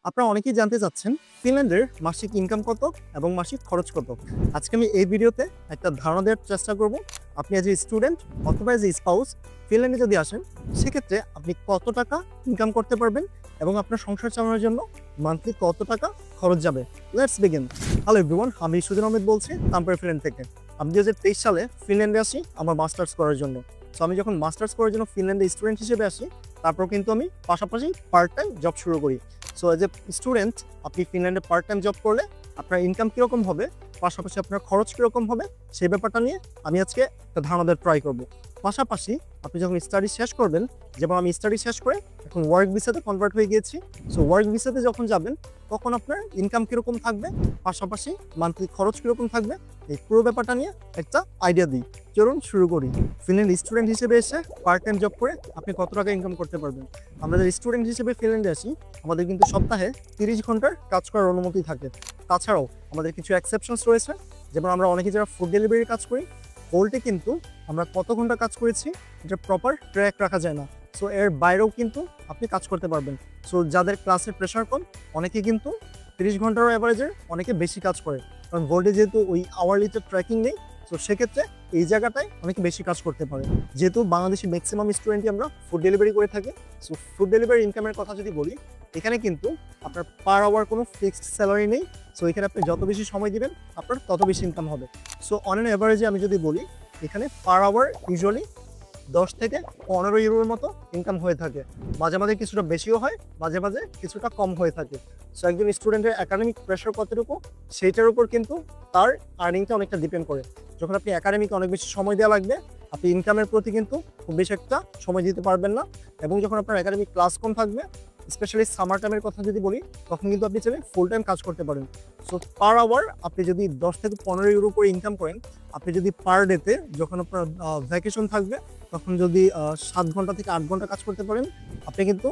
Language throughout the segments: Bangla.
আপনারা অনেকেই জানতে চাচ্ছেন ফিনল্যান্ডের মাসিক ইনকাম কত এবং মাসিক খরচ কত। আজকে আমি এই ভিডিওতে একটা ধারণা দেওয়ার চেষ্টা করব। আপনি এজ এ স্টুডেন্ট অথবা এজ এ স্পাউস ফিনল্যান্ডে যদি আসেন, সেক্ষেত্রে আপনি কত টাকা ইনকাম করতে পারবেন এবং আপনার সংসার চালানোর জন্য মান্থলি কত টাকা খরচ যাবে। Let's begin. হ্যালো এভরিওয়ান, আমি সুজন আহমেদ বলছি তাম্পার ফিনল্যান্ড থেকে। আমি 2023 সালে ফিনল্যান্ডে আসি আমার মাস্টার্স করার জন্য। সো আমি যখন মাস্টার্স করার জন্য ফিনল্যান্ডে স্টুডেন্ট হিসেবে আসি, তারপর কিন্তু আমি পাশাপাশি পার্ট টাইম জব শুরু করি। সো এজ এ স্টুডেন্ট আপনি ফিনল্যান্ডে পার্ট টাইম জব করলে আপনার ইনকাম কীরকম হবে, পাশাপাশি আপনার খরচ কীরকম হবে, সেই ব্যাপারটা নিয়ে আমি আজকে একটা ধারণা দেওয়ার ট্রাই করব। পাশাপাশি আপনি যখন স্টাডি শেষ করবেন, যেমন আমি স্টাডি শেষ করে এখন ওয়ার্ক ভিসাতে কনভার্ট হয়ে গিয়েছি। সো ওয়ার্ক ভিসাতে যখন যাবেন তখন আপনার ইনকাম কীরকম থাকবে, পাশাপাশি মান্থলি খরচ কীরকম থাকবে, এই পুরো ব্যাপারটা নিয়ে একটা আইডিয়া দিই। চলুন শুরু করি। ফিনল্যান্ড স্টুডেন্ট হিসেবে এসে পার্ট টাইম জব করে আপনি কত টাকা ইনকাম করতে পারবেন। আমরা যারা স্টুডেন্ট হিসেবে ফিনল্যান্ডে আসি, আমাদের কিন্তু সপ্তাহে 30 ঘন্টার কাজ করার অনুমতি থাকে। তাছাড়াও আমাদের কিছু এক্সেপশনস রয়েছে, যেমন আমরা অনেকে যারা ফুড ডেলিভারির কাজ করি, হোল্টে কিন্তু আমরা কত ঘন্টা কাজ করেছি এটা প্রপার ট্র্যাক রাখা যায় না। সো এর বাইরেও কিন্তু আপনি কাজ করতে পারবেন। সো যাদের ক্লাসের প্রেশার কম, অনেকে কিন্তু 30 ঘন্টার অ্যাভারেজের অনেকে বেশি কাজ করে, কারণ ভোল্টে যেহেতু ওই আওয়ারলিতে ট্র্যাকিং নেই। সো সেক্ষেত্রে এই জায়গাটায় অনেকে বেশি কাজ করতে পারে। যেহেতু বাংলাদেশি ম্যাক্সিমাম স্টুডেন্টই আমরা ফুড ডেলিভারি করে থাকি, সো ফুড ডেলিভারি ইনকামের কথা যদি বলি, এখানে কিন্তু আপনার পার আওয়ার কোনো ফিক্সড স্যালারি নেই। সো এখানে আপনি যত বেশি সময় দিবেন আপনার তত বেশি ইনকাম হবে। সো অন অ্যান অ্যাভারেজে আমি যদি বলি, এখানে পার আওয়ার ইউজুয়ালি 10 থেকে 15 ইউরোর মতো ইনকাম হয়ে থাকে। মাঝে মাঝে কিছুটা বেশিও হয়, মাঝে মাঝে কিছুটা কম হয়ে থাকে। সো একজন স্টুডেন্টের একাডেমিক প্রেশার কতটুকু, সেইটার উপর কিন্তু তার আর্নিংটা অনেকটা ডিপেন্ড করে। যখন আপনি একাডেমিকে অনেক বেশি সময় দেওয়া লাগবে, আপনি ইনকামের প্রতি কিন্তু খুব বেশি একটা সময় দিতে পারবেন না। এবং যখন আপনার একাডেমিক ক্লাস কম থাকবে, স্পেশালি সামার টাইমের কথা যদি বলি, তখন কিন্তু আপনি চাইলে ফুল টাইম কাজ করতে পারেন। সো পার আওয়ার আপনি যদি 10 থেকে 15 ইউরো করে ইনকাম করেন, আপনি যদি পার ডেতে যখন আপনার ভ্যাকেশন থাকবে, তখন যদি 7 ঘন্টা থেকে 8 ঘন্টা কাজ করতে পারেন, আপনি কিন্তু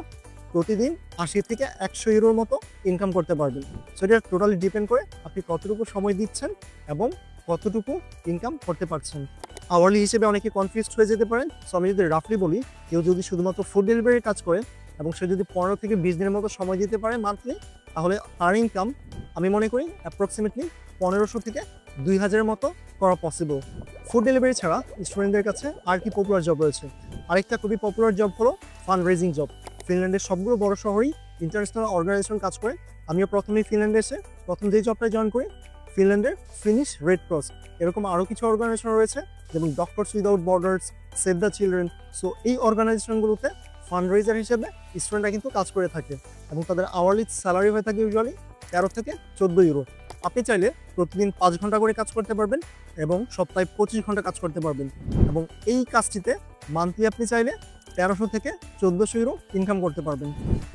প্রতিদিন 80 থেকে 100 ইউরোর মতো ইনকাম করতে পারবেন। সো এটা টোটালি ডিপেন্ড করে আপনি কতটুকু সময় দিচ্ছেন এবং কতটুকু ইনকাম করতে পারছেন। আওয়ারলি হিসেবে অনেকে কনফিউজড হয়ে যেতে পারেন। সো আমি যদি রাফলি বলি, কেউ যদি শুধুমাত্র ফুড ডেলিভারির কাজ করে এবং সে যদি 15 থেকে 20 দিনের মতো সময় দিতে পারে মান্থলি, তাহলে তার ইনকাম আমি মনে করি অ্যাপ্রক্সিমেটলি 1500 থেকে 2000-এর মতো করা পসিবল। ফুড ডেলিভারি ছাড়া স্টুডেন্টদের কাছে আর কি পপুলার জব রয়েছে? আরেকটা খুবই পপুলার জব হলো ফান্ড রেজিং জব। ফিনল্যান্ডের সবগুলো বড় শহরেই ইন্টারন্যাশনাল অর্গানাইজেশন কাজ করে। আমিও প্রথমেই ফিনল্যান্ডে এসে প্রথম যেই জবটা জয়েন করি, ফিনল্যান্ডের ফিনিশ রেড ক্রস, এরকম আরও কিছু অর্গানাইজেশন রয়েছে, যেমন doctors without borders, save the children. So এই অর্গানাইজেশনগুলোতে ফান্ড রেজার হিসেবে স্টুডেন্টরা কিন্তু কাজ করে থাকে এবং তাদের আওয়ারলি স্যালারি হয়ে থাকে ইউজুয়ালি 13 থেকে 14 ইউরো। আপনি চাইলে প্রতিদিন 5 ঘন্টা করে কাজ করতে পারবেন এবং সপ্তাহে 25 ঘন্টা কাজ করতে পারবেন, এবং এই কাজটিতে মান্থলি আপনি চাইলে 1300 থেকে 1400 ইউরো ইনকাম করতে পারবেন।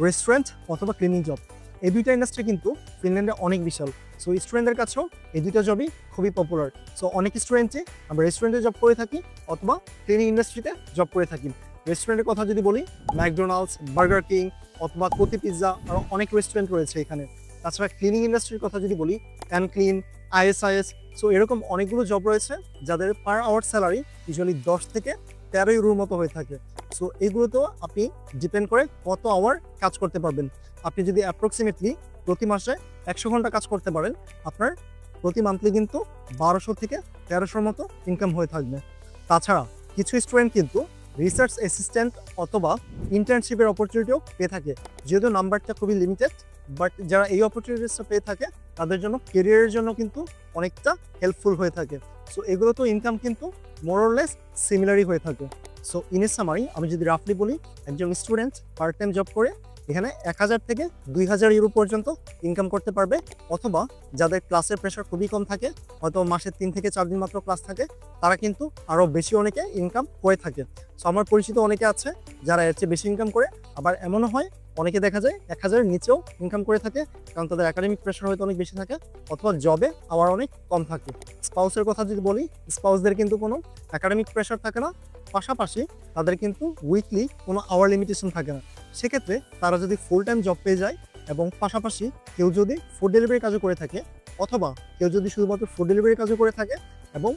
রেস্টুরেন্ট অথবা ক্লিনিং জব, এই দুইটা ইন্ডাস্ট্রি কিন্তু ফিনল্যান্ডে অনেক বিশাল। সো স্টুডেন্টদের কাছেও এই দুইটা জবই খুবই পপুলার। সো অনেক স্টুডেন্টই আমরা রেস্টুরেন্টে জব করে থাকি অথবা ক্লিনিং ইন্ডাস্ট্রিতে জব করে থাকি। রেস্টুরেন্টের কথা যদি বলি, ম্যাকডোনাল্ডস, বার্গার কিং অথবা কোতি পিৎজা, আরও অনেক রেস্টুরেন্ট রয়েছে এখানে। তাছাড়া ক্লিনিং ইন্ডাস্ট্রির কথা যদি বলি, অ্যান্ড ক্লিন, ISIS, সো এরকম অনেকগুলো জব রয়েছে যাদের পার আওয়ার স্যালারি ইউজুয়ালি 10 থেকে 13 ইউরোর মতো হয়ে থাকে। সো এগুলোতেও আপনি ডিপেন্ড করে কত আওয়ার কাজ করতে পারবেন। আপনি যদি অ্যাপ্রক্সিমেটলি প্রতি মাসে 100 ঘন্টা কাজ করতে পারেন, আপনার প্রতি মান্থলি কিন্তু 1200 থেকে 1300-র মতো ইনকাম হয়ে থাকবে। তাছাড়া কিছু স্টুডেন্ট কিন্তু রিসার্চ অ্যাসিস্ট্যান্ট অথবা ইন্টার্নশিপের অপরচুনিটিও পেয়ে থাকে, যেহেতু নাম্বারটা খুবই লিমিটেড। বাট যারা এই অপরচুনিটিসটা পেয়ে থাকে, তাদের জন্য কেরিয়ারের জন্য কিন্তু অনেকটা হেল্পফুল হয়ে থাকে। সো এগুলো তো ইনকাম কিন্তু মোরলেস সিমিলারই হয়ে থাকে। সো ইন এ সামারি আমি যদি রাফলি বলি, একজন স্টুডেন্ট পার্ট টাইম জব করে এখানে 1000 থেকে 2000 ইউরো পর্যন্ত ইনকাম করতে পারবে। অথবা যাদের ক্লাসের প্রেশার খুবই কম থাকে, হয়তো মাসে 3 থেকে 4 দিন মাত্র ক্লাস থাকে, তারা কিন্তু আরও বেশি অনেকে ইনকাম করে থাকে। সো আমার পরিচিত অনেকে আছে যারা এর চেয়ে বেশি ইনকাম করে। আবার এমনও হয় অনেকে দেখা যায় 1000-এর নিচেও ইনকাম করে থাকে, কারণ তাদের একাডেমিক প্রেশার হয়তো অনেক বেশি থাকে অথবা জবে আবার অনেক কম থাকে। স্পাউসের কথা যদি বলি, স্পাউসদের কিন্তু কোনো একাডেমিক প্রেশার থাকে না, পাশাপাশি তাদের কিন্তু উইকলি কোনো আওয়ার লিমিটেশন থাকে না। সেক্ষেত্রে তারা যদি ফুল টাইম জব পেয়ে যায় এবং পাশাপাশি কেউ যদি ফুড ডেলিভারি কাজও করে থাকে, অথবা কেউ যদি শুধুমাত্র ফুড ডেলিভারি কাজও করে থাকে এবং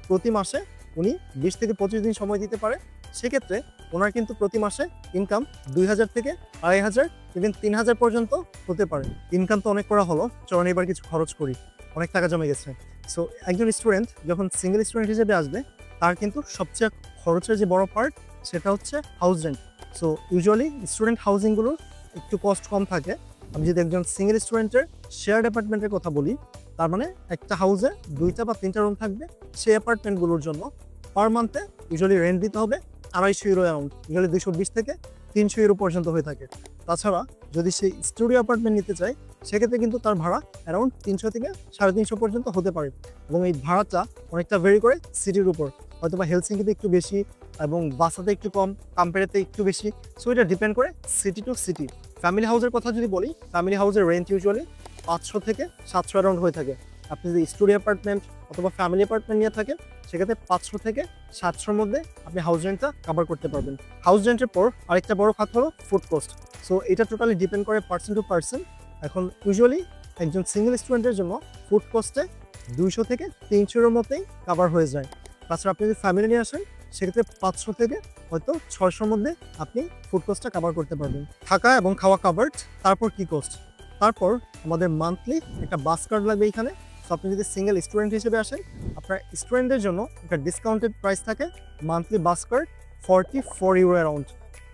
প্রতি মাসে উনি 20 থেকে 25 দিন সময় দিতে পারে, সেক্ষেত্রে ওনার কিন্তু প্রতি মাসে ইনকাম 2000 থেকে 2500 ইভেন 3000 পর্যন্ত হতে পারে। ইনকাম তো অনেক করা হলো, চলুন এবার কিছু খরচ করি, অনেক টাকা জমে গেছে। সো একজন স্টুডেন্ট যখন সিঙ্গেল স্টুডেন্ট হিসেবে আসবে, তার কিন্তু সবচেয়ে খরচের যে বড় পার্ট সেটা হচ্ছে house rent. So usually student হাউজিংগুলোর একটু কস্ট কম থাকে। আমি যদি একজন সিঙ্গেল স্টুডেন্টের শেয়ার্ড অ্যাপার্টমেন্টের কথা বলি, তার মানে একটা হাউসে 2টা বা 3টা রুম থাকবে, সেই অ্যাপার্টমেন্টগুলোর জন্য পার মান্থে ইউজুয়ালি রেন্ট দিতে হবে 250 ইউরো অ্যারাউন্ড, ইউজুয়ালি 220 থেকে 300 ইউরো পর্যন্ত হয়ে থাকে। তাছাড়া যদি সেই স্টুডিও অ্যাপার্টমেন্ট নিতে চায়, সেক্ষেত্রে কিন্তু তার ভাড়া অ্যারাউন্ড 300 থেকে 350 পর্যন্ত হতে পারে। এবং এই ভাড়াটা অনেকটা ভেরি করে সিটির উপর, হয়তো বা হেলসিঙ্কিতে একটু বেশি এবং বাসাতে একটু কম, কাম্পেরেতে একটু বেশি। সো এটা ডিপেন্ড করে সিটি টু সিটি। ফ্যামিলি হাউসের কথা যদি বলি, ফ্যামিলি হাউসের রেন্ট ইউজুয়ালি 500 থেকে 700 অ্যারাউন্ড হয়ে থাকে। আপনি যদি স্টুডিও অ্যাপার্টমেন্ট অথবা ফ্যামিলি অ্যাপার্টমেন্ট নিয়ে থাকেন, সেক্ষেত্রে 500 থেকে 700-র মধ্যে আপনি হাউস রেন্টটা কভার করতে পারবেন। হাউস রেন্টের পর আরেকটা বড় খাত হলো ফুড কস্ট। সো এটা টোটালি ডিপেন্ড করে পার্সন টু পার্সন। এখন ইউজুয়ালি একজন সিঙ্গেল স্টুডেন্টের জন্য ফুড কস্টে 200 থেকে 300-এর মধ্যেই কভার হয়ে যায়। তাছাড়া আপনি যদি ফ্যামিলি নিয়ে আসেন, সেক্ষেত্রে 500 থেকে হয়তো 600-র মধ্যে আপনি ফুড কস্টটা কভার করতে পারবেন। থাকা এবং খাওয়া কাভার্ড। তারপর কি কস্ট? তারপর আমাদের মান্থলি একটা বাস কার্ড লাগবে এখানে। সো আপনি যদি সিঙ্গেল স্টুডেন্ট হিসেবে আসেন, আপনার স্টুডেন্টদের জন্য একটা ডিসকাউন্টেড প্রাইস থাকে, মান্থলি বাস কার্ড 44 ইউরো অ্যারাউন্ড।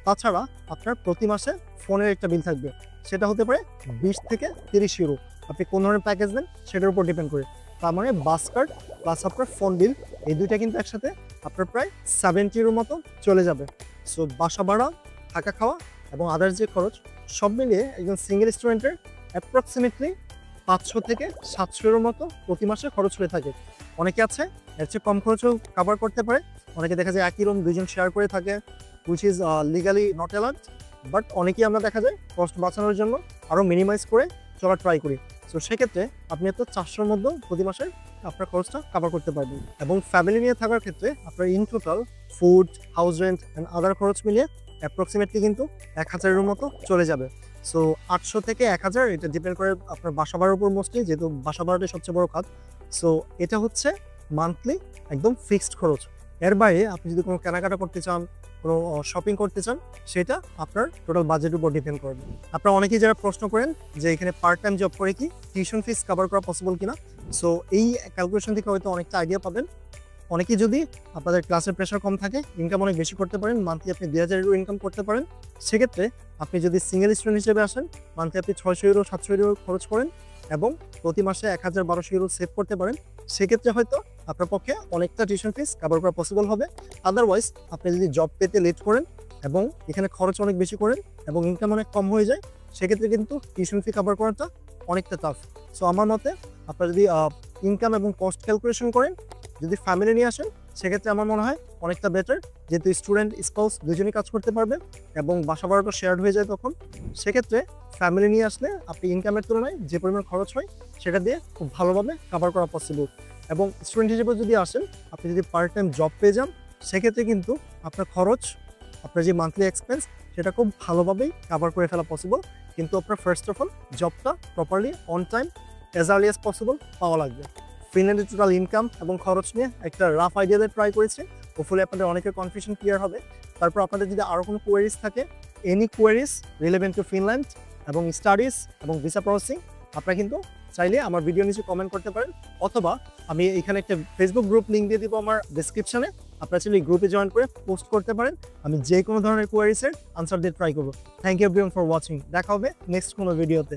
তাছাড়া আপনার প্রতি মাসে ফোনের একটা বিল থাকবে, সেটা হতে পারে 20 থেকে 30 ইউরো। আপনি কোন ধরনের প্যাকেজ নেন সেটার উপর ডিপেন্ড করে। তার মানে বাস কার্ড প্লাস আপনার ফোন বিল, এই দুইটা কিন্তু একসাথে আপনার প্রায় 70 ইউরোর মতো চলে যাবে। সো বাসা ভাড়া, থাকা খাওয়া এবং আদার্স যে খরচ, সব মিলিয়ে একজন সিঙ্গেল স্টুডেন্টের অ্যাপ্রক্সিমেটলি 500 থেকে 700 ইউরোর মতো প্রতি মাসে খরচ হয়ে থাকে। অনেকে আছে এর চেয়ে কম খরচও কভার করতে পারে। অনেকে দেখা যায় একই রুম দুইজন শেয়ার করে থাকে, which is legally not allowed. But অনেকেই আমরা দেখা যায় কস্ট বাঁচানোর জন্য আরও মিনিমাইজ করে চলার ট্রাই করি। সো সেক্ষেত্রে আপনি এত 400-র মধ্যে প্রতি মাসে আপনার খরচটা কভার করতে পারবেন। এবং ফ্যামিলি নিয়ে থাকার ক্ষেত্রে আপনার in total food, house rent and other খরচ মিলিয়ে অ্যাপ্রক্সিমেটলি কিন্তু 1000-এর মতো চলে যাবে। সো 800 থেকে 1000, এটা ডিপেন্ড করে আপনার বাসা ভাড়ার উপর মোস্টলি, যেহেতু বাসা ভাড়াটাই সবচেয়ে বড় খাত। সো এটা হচ্ছে মান্থলি একদম ফিক্সড খরচ। এর বাইরে আপনি যদি কোনো কেনাকাটা করতে চান, কোনো শপিং করতে চান, সেটা আপনার টোটাল বাজেটের উপর ডিপেন্ড করবে। আপনারা অনেকেই যারা প্রশ্ন করেন যে এখানে পার্ট টাইম জব করে কি টিউশন ফিস কভার করা পসিবল কিনা, সো এই ক্যালকুলেশন থেকে হয়তো অনেকটা আইডিয়া পাবেন। অনেকেই যদি আপনাদের ক্লাসের প্রেশার কম থাকে, ইনকাম অনেক বেশি করতে পারেন, মান্থলি আপনি 2000 ইউরো ইনকাম করতে পারেন, সেক্ষেত্রে আপনি যদি সিঙ্গেল স্টুডেন্ট হিসেবে আসেন, মান্থলি আপনি 600 ইউরো 700 ইউরো খরচ করেন এবং প্রতি মাসে 1000-1200 ইউরো সেভ করতে পারেন, সেক্ষেত্রে হয়তো আপনার পক্ষে অনেকটা টিউশন ফিস কভার করা পসিবল হবে। আদারওয়াইজ আপনি যদি জব পেতে লেট করেন এবং এখানে খরচ অনেক বেশি করেন এবং ইনকাম অনেক কম হয়ে যায়, সেক্ষেত্রে কিন্তু টিউশন ফি কভার করাটা অনেকটা টাফ। সো আমার মতে আপনারা যদি ইনকাম এবং কস্ট ক্যালকুলেশন করেন, যদি ফ্যামিলি নিয়ে আসেন, সেক্ষেত্রে আমার মনে হয় অনেকটা বেটার, যেহেতু স্টুডেন্ট স্পাউস দুজনেই কাজ করতে পারবে এবং বাসা ভাড়াটা শেয়ার্ড হয়ে যায় তখন। সেক্ষেত্রে ফ্যামিলি নিয়ে আসলে আপনি ইনকামের তুলনায় যে পরিমাণ খরচ হয়, সেটা দিয়ে খুব ভালোভাবে কভার করা পসিবল। এবং স্টুডেন্ট হিসেবে যদি আসেন, আপনি যদি পার্ট টাইম জব পেয়ে যান, সেক্ষেত্রে কিন্তু আপনার খরচ, আপনার যে মান্থলি এক্সপেন্স, সেটা খুব ভালোভাবেই কভার করে ফেলা পসিবল। কিন্তু আপনার ফার্স্ট অফ অল জবটা properly on time as early as possible পাওয়া লাগবে। ফিনল্যান্ডের টোটাল ইনকাম এবং খরচ নিয়ে একটা রাফ আইডিয়া দিয়ে ট্রাই করেছি। হোপফুলি আপনাদের অনেকের কনফিউশন ক্লিয়ার হবে। তারপর আপনাদের যদি আরও কোনো কোয়ারিজ থাকে, any queries relevant two Finland এবং স্টাডিজ এবং ভিসা প্রসেসিং, আপনারা কিন্তু চাইলে আমার ভিডিও নিচে কমেন্ট করতে পারেন, অথবা আমি এখানে একটা ফেসবুক গ্রুপ লিঙ্ক দিয়ে দিব আমার ডেসক্রিপশনে। আপনারা চাইলে এই গ্রুপে জয়েন করে পোস্ট করতে পারেন। আমি যে কোনো ধরনের কোয়ারিজের আনসার দিয়ে ট্রাই করবো। Thank you everyone for watching. দেখা হবে নেক্সট কোনো ভিডিওতে।